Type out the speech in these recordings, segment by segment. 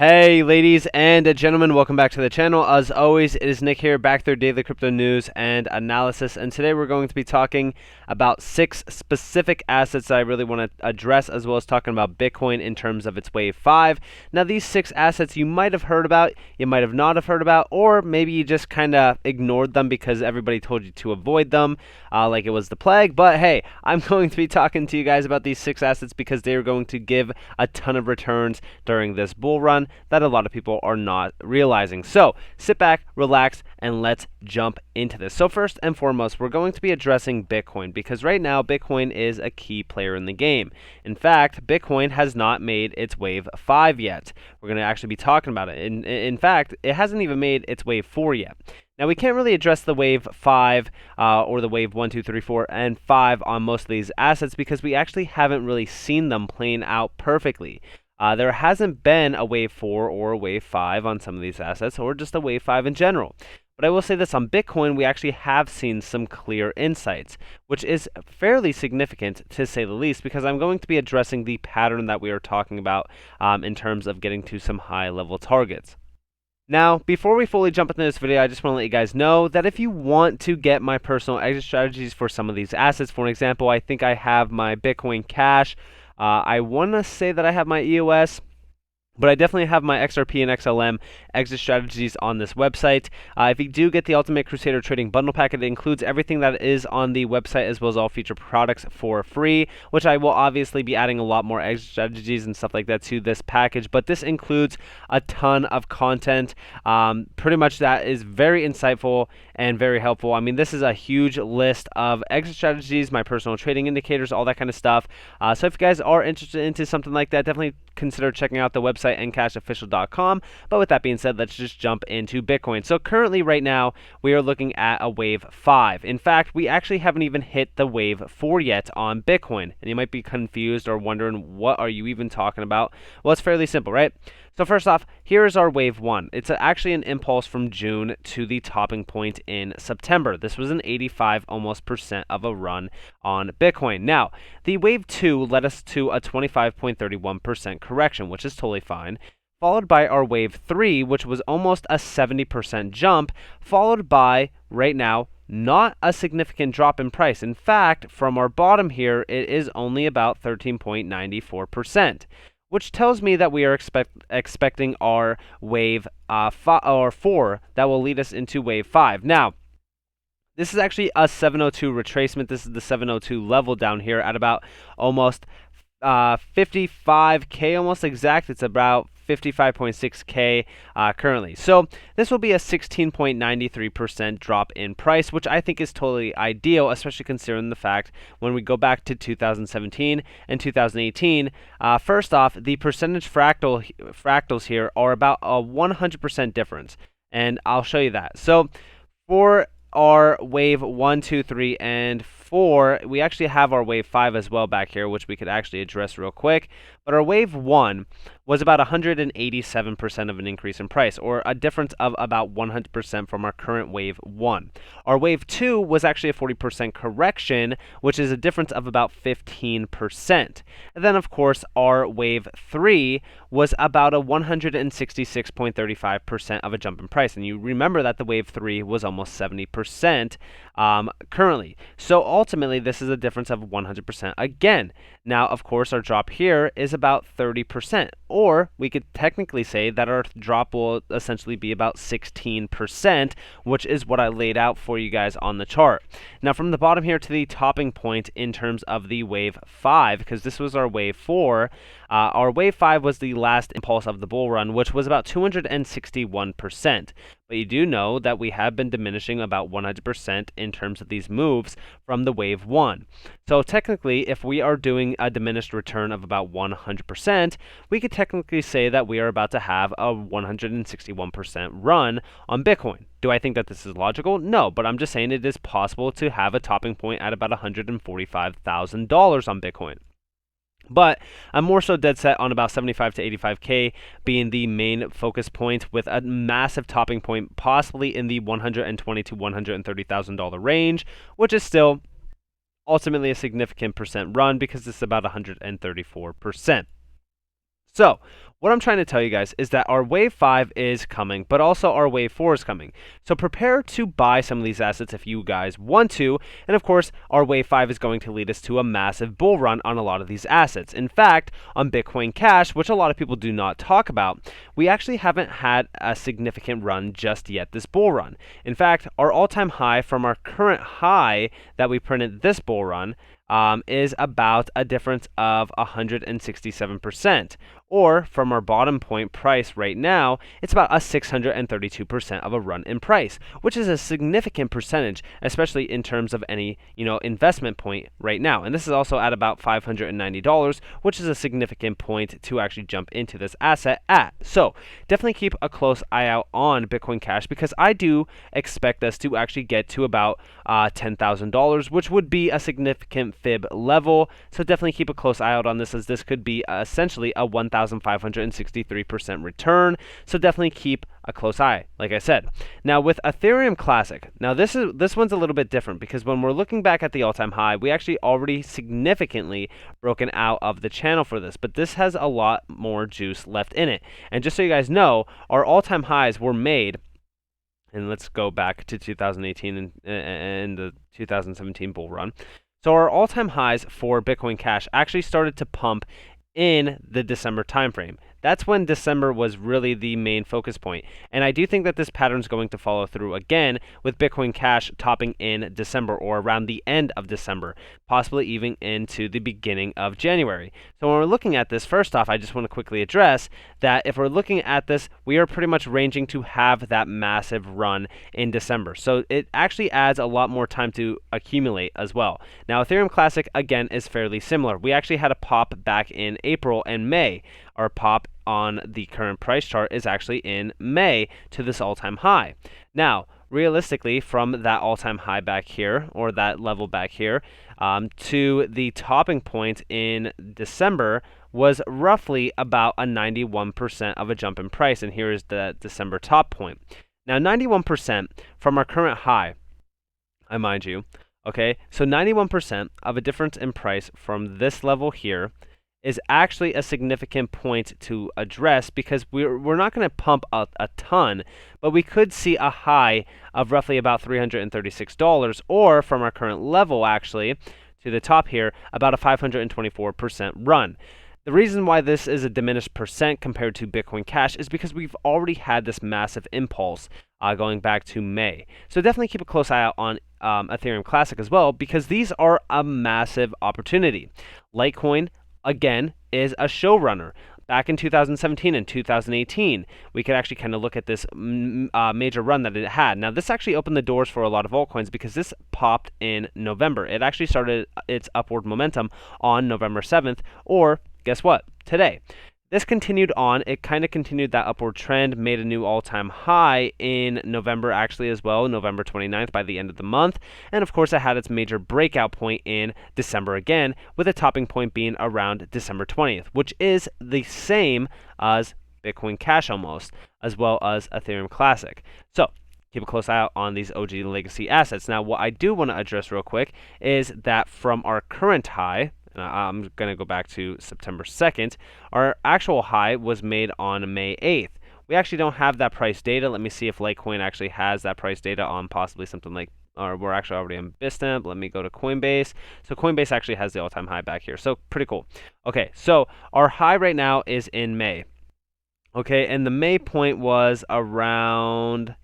Hey ladies and gentlemen, welcome back to the channel. As always, it is Nick here, back through daily crypto news and analysis, and today we're going to be talking about 6 specific assets that I really want to address, as well as talking about Bitcoin in terms of its wave 5. Now these 6 assets you might have heard about, you might have not have heard about, or maybe you just kind of ignored them because everybody told you to avoid them like it was the plague. But hey, I'm going to be talking to you guys about these 6 assets because they are going to give a ton of returns during this bull run that a lot of people are not realizing. So sit back, relax, and let's jump into this. So first and foremost, we're going to be addressing Bitcoin because right now Bitcoin is a key player in the game. In fact, Bitcoin has not made its wave 5 yet. We're going to actually be talking about it. In fact, it hasn't even made its wave 4 yet. Now, we can't really address the wave 5 or the wave 1, 2, 3, 4, and 5 on most of these assets because we actually haven't really seen them playing out perfectly. There hasn't been a wave 4 or a wave 5 on some of these assets, or just a wave 5 in general. But I will say this, on Bitcoin, we actually have seen some clear insights, which is fairly significant to say the least, because I'm going to be addressing the pattern that we are talking about in terms of getting to some high-level targets. Now, before we fully jump into this video, I just want to let you guys know that if you want to get my personal exit strategies for some of these assets, for example, I think I have my Bitcoin Cash. I want to say that I have my EOS, but I definitely have my XRP and XLM exit strategies on this website. If you do get the Ultimate Crusader Trading Bundle Packet, it includes everything that is on the website as well as all featured products for free, which I will obviously be adding a lot more exit strategies and stuff like that to this package. But this includes a ton of content, pretty much that is very insightful and very helpful. I mean, this is a huge list of exit strategies, my personal trading indicators, all that kind of stuff. So if you guys are interested into something like that, definitely consider checking out the website NCashOfficial.com. But with that being said, let's just jump into Bitcoin. So currently right now we are looking at a wave 5. In fact, we actually haven't even hit the wave 4 yet on Bitcoin. And you might be confused or wondering, what are you even talking about? Well, it's fairly simple, right? So first off, here is our wave 1. It's actually an impulse from June to the topping point in September. This was an 85 almost % of a run on Bitcoin. Now, the wave 2 led us to a 25.31% correction, which is totally fine, followed by our wave 3, which was almost a 70% jump, followed by, right now, not a significant drop in price. In fact, from our bottom here, it is only about 13.94%. which tells me that we are expecting our wave 4 that will lead us into wave 5. Now, this is actually a 702 retracement. This is the 702 level down here at about almost 55K, almost exact. It's about 55.6K currently. So this will be a 16.93% drop in price, which I think is totally ideal, especially considering the fact when we go back to 2017 and 2018, first off, the percentage fractals here are about a 100% difference, and I'll show you that. So for our wave 1, 2, 3, and 4, we actually have our wave 5 as well back here, which we could actually address real quick. But our wave 1 was about 187% of an increase in price, or a difference of about 100% from our current wave 1. Our wave 2 was actually a 40% correction, which is a difference of about 15%. And then, of course, our wave 3 was about a 166.35% of a jump in price. And you remember that the wave 3 was almost 70% currently. So ultimately, this is a difference of 100% again. Now, of course, our drop here is about 30%, or we could technically say that our drop will essentially be about 16%, which is what I laid out for you guys on the chart. Now, from the bottom here to the topping point in terms of the wave 5, because this was our wave 4, our wave 5 was the last impulse of the bull run, which was about 261%. But you do know that we have been diminishing about 100% in terms of these moves from the wave 1. So technically, if we are doing a diminished return of about 100%, we could technically say that we are about to have a 161% run on Bitcoin. Do I think that this is logical? No, but I'm just saying it is possible to have a topping point at about $145,000 on Bitcoin. But I'm more so dead set on about 75 to 85K being the main focus point, with a massive topping point possibly in the $120,000 to $130,000 range, which is still ultimately a significant percent run because it's about 134%. So, what I'm trying to tell you guys is that our wave 5 is coming, but also our wave 4 is coming. So prepare to buy some of these assets if you guys want to. And of course, our wave 5 is going to lead us to a massive bull run on a lot of these assets. In fact, on Bitcoin Cash, which a lot of people do not talk about, we actually haven't had a significant run just yet this bull run. In fact, our all-time high from our current high that we printed this bull run is about a difference of 167%. Or from our bottom point price right now, it's about a 632% of a run in price, which is a significant percentage, especially in terms of any investment point right now. And this is also at about $590, which is a significant point to actually jump into this asset at. So definitely keep a close eye out on Bitcoin Cash, because I do expect us to actually get to about $10,000, which would be a significant fib level. So definitely keep a close eye out on this, as this could be essentially a 1,563% return. So definitely keep a close eye, like I said. Now with Ethereum Classic, now this one's a little bit different, because when we're looking back at the all-time high, we actually already significantly broken out of the channel for this, but this has a lot more juice left in it. And just so you guys know, our all-time highs were made, and let's go back to 2018 and the 2017 bull run. So our all-time highs for Bitcoin Cash actually started to pump in the December timeframe. That's when December was really the main focus point. And I do think that this pattern is going to follow through again, with Bitcoin Cash topping in December or around the end of December, possibly even into the beginning of January. So when we're looking at this, first off, I just want to quickly address that if we're looking at this, we are pretty much ranging to have that massive run in December. So it actually adds a lot more time to accumulate as well. Now, Ethereum Classic, again, is fairly similar. We actually had a pop back in April and May. Our pop on the current price chart is actually in May to this all-time high. Now, realistically, from that all-time high back here, or that level back here, to the topping point in December was roughly about a 91% of a jump in price, and here is the December top point. Now, 91% from our current high, I mind you, okay, so 91% of a difference in price from this level here is actually a significant point to address, because we're not going to pump a ton, but we could see a high of roughly about $336, or from our current level actually to the top here, about a 524% run. The reason why this is a diminished percent compared to Bitcoin Cash is because we've already had this massive impulse going back to May. So definitely keep a close eye out on Ethereum Classic as well, because these are a massive opportunity. Litecoin, again, is a showrunner. Back in 2017 and 2018, we could actually kind of look at this major run that it had. Now, this actually opened the doors for a lot of altcoins, because this popped in November. It actually started its upward momentum on November 7th, or guess what? Today. This continued on. It kind of continued that upward trend, made a new all-time high in November actually as well, November 29th by the end of the month. And of course, it had its major breakout point in December again, with a topping point being around December 20th, which is the same as Bitcoin Cash almost, as well as Ethereum Classic. So keep a close eye out on these OG legacy assets. Now, what I do want to address real quick is that from our current high, and I'm going to go back to September 2nd, our actual high was made on May 8th. We actually don't have that price data. Let me see if Litecoin actually has that price data on possibly something like, or we're actually already on Bitstamp. Let me go to Coinbase. So Coinbase actually has the all-time high back here. So pretty cool. Okay, so our high right now is in May. Okay, and the May point was around...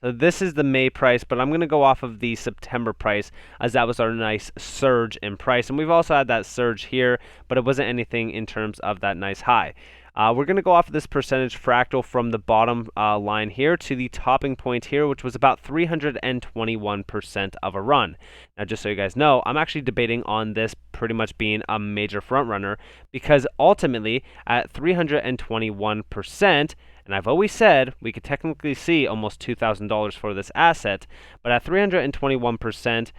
So this is the May price, but I'm going to go off of the September price, as that was our nice surge in price. And we've also had that surge here, but it wasn't anything in terms of that nice high. We're going to go off of this percentage fractal from the bottom line here to the topping point here, which was about 321% of a run. Now, just so you guys know, I'm actually debating on this pretty much being a major front runner, because ultimately at 321%, and I've always said we could technically see almost $2,000 for this asset, but at 321%,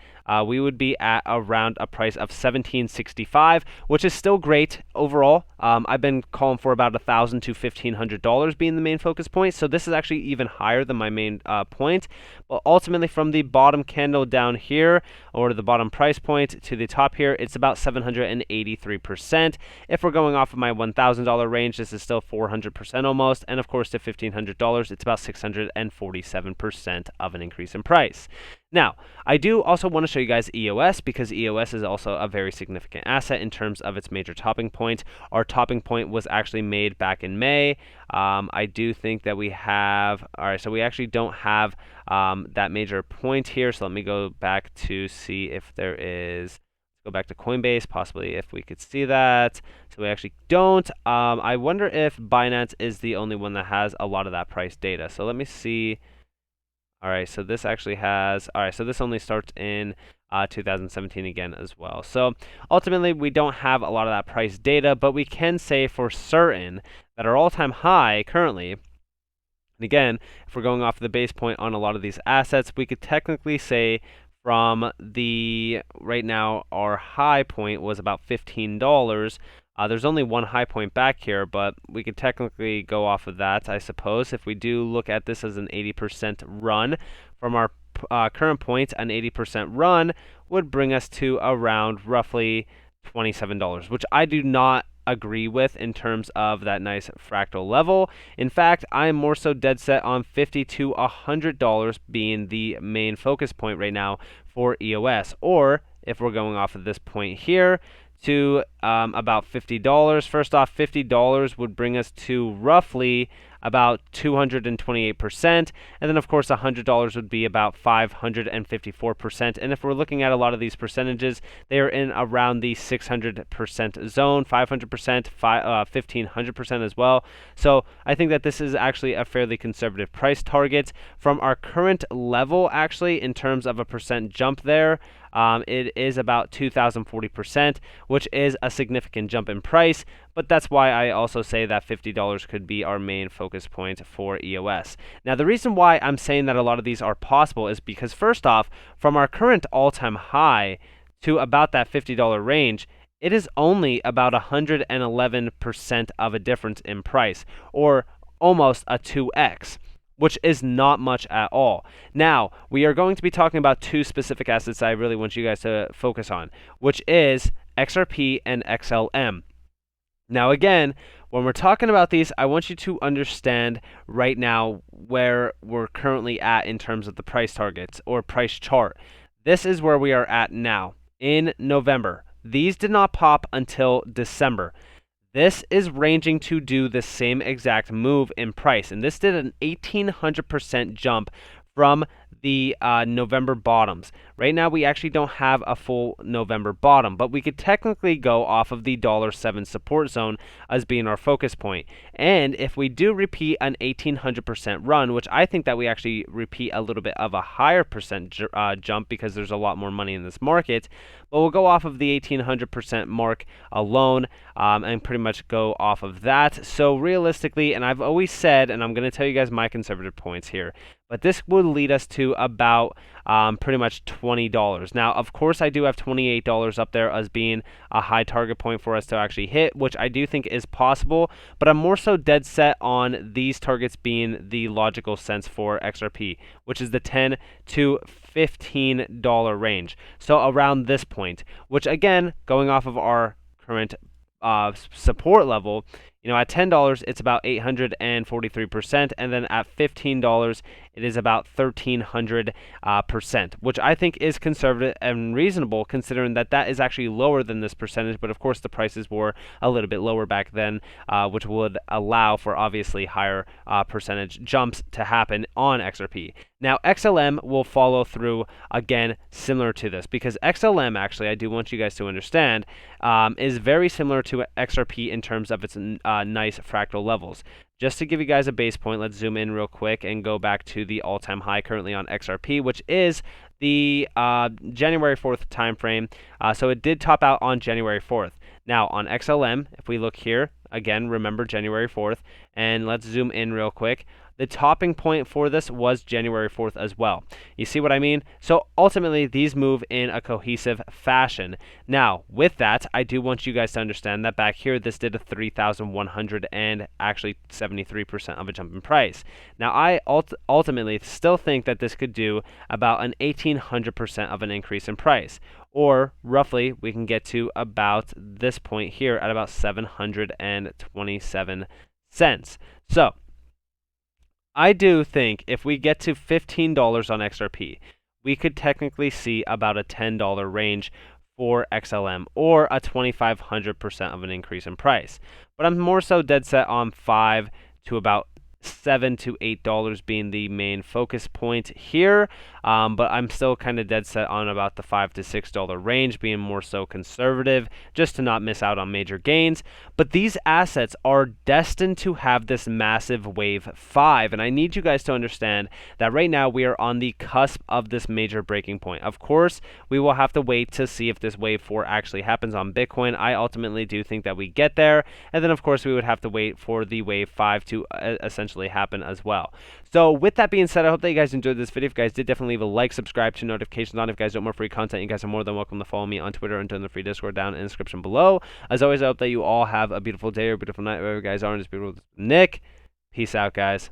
we would be at around a price of $1,765, which is still great overall. I've been calling for about $1,000 to $1,500 being the main focus point, so this is actually even higher than my main point. But ultimately, from the bottom candle down here, or the bottom price point to the top here, it's about about 783%. If we're going off of my $1,000 range, this is still 400% almost. And of course, to $1,500, it's about 647% of an increase in price. Now, I do also want to show you guys EOS, because EOS is also a very significant asset in terms of its major topping point. Our topping point was actually made back in May. I do think that we have, all right, so we actually don't have that major point here. So let me go back to see if there is, go back to Coinbase, possibly if we could see that. So we actually don't. I wonder if Binance is the only one that has a lot of that price data. So let me see. All right, so this actually has, all right, so this only starts in 2017 again as well. So ultimately, we don't have a lot of that price data, but we can say for certain that our all-time high currently, and again, if we're going off the base point on a lot of these assets, we could technically say from the, right now, our high point was about $15. There's only one high point back here, but we could technically go off of that, I suppose. If we do look at this as an 80% run from our current point, an 80% run would bring us to around roughly $27, which I do not agree with in terms of that nice fractal level. In fact, I am more so dead set on $50 to $100 being the main focus point right now for EOS, or if we're going off of this point here, to about $50. First off, $50 would bring us to roughly about 228%, and then of course $100 would be about 554%. And if we're looking at a lot of these percentages, they are in around the 600% zone, 500%, 1500% as well. So I think that this is actually a fairly conservative price target from our current level. Actually, in terms of a percent jump there, it is about 2,040%, which is a significant jump in price, but that's why I also say that $50 could be our main focus point for EOS. Now, the reason why I'm saying that a lot of these are possible is because, first off, from our current all-time high to about that $50 range, it is only about 111% of a difference in price, or almost a 2x. Which is not much at all. Now, we are going to be talking about two specific assets that I really want you guys to focus on, which is XRP and XLM. Now, again, when we're talking about these, I want you to understand right now where we're currently at in terms of the price targets or price chart. This is where we are at now in November. These did not pop until December. This is ranging to do the same exact move in price, and this did an 1,800% jump from the November bottoms. Right now, we actually don't have a full November bottom, but we could technically go off of the $7 support zone as being our focus point. And if we do repeat an 1,800% run, which I think that we actually repeat a little bit of a higher percent jump because there's a lot more money in this market, but we'll go off of the 1,800% mark alone and pretty much go off of that. So realistically, and I've always said, and I'm going to tell you guys my conservative points here, but this would lead us to about pretty much $20. Now, of course, I do have $28 up there as being a high target point for us to actually hit, which I do think is possible, but I'm more so dead set on these targets being the logical sense for XRP, which is the $10 to $15 range. So around this point, which again, going off of our current support level, you know, at $10, it's about 843%, and then at $15, it is about 1,300%, which I think is conservative and reasonable, considering that that is actually lower than this percentage. But of course, the prices were a little bit lower back then, which would allow for obviously higher percentage jumps to happen on XRP. Now, XLM will follow through again, similar to this, because XLM actually, I do want you guys to understand, is very similar to XRP in terms of its nice fractal levels. Just to give you guys a base point, let's zoom in real quick and go back to the all-time high currently on XRP, which is the January 4th time frame. So it did top out on January 4th. Now on XLM, if we look here, again, remember January 4th, and let's zoom in real quick. The topping point for this was January 4th as well. You see what I mean? So ultimately, these move in a cohesive fashion. Now, with that, I do want you guys to understand that back here, this did a 3,100 and actually 73% of a jump in price. Now, I ultimately still think that this could do about an 1,800% of an increase in price. Or roughly, we can get to about this point here at about 727 cents. So, I do think if we get to $15 on XRP, we could technically see about a $10 range for XLM or a 2,500% of an increase in price. But I'm more so dead set on 5 to about $7 to $8 being the main focus point here, but I'm still kind of dead set on about the $5 to $6 range, being more so conservative just to not miss out on major gains. But these assets are destined to have this massive wave 5, and I need you guys to understand that right now we are on the cusp of this major breaking point. Of course, we will have to wait to see if this wave 4 actually happens on Bitcoin. I ultimately do think that we get there, and then of course we would have to wait for the wave 5 to essentially happen as well. So with that being said, I hope that you guys enjoyed this video. If you guys did, definitely leave a like, subscribe, to notifications on. If you guys want more free content, you guys are more than welcome to follow me on Twitter and join the free Discord down in the description below. As always, I hope that you all have a beautiful day or beautiful night wherever you guys are. And it's beautiful. Nick, peace out, guys.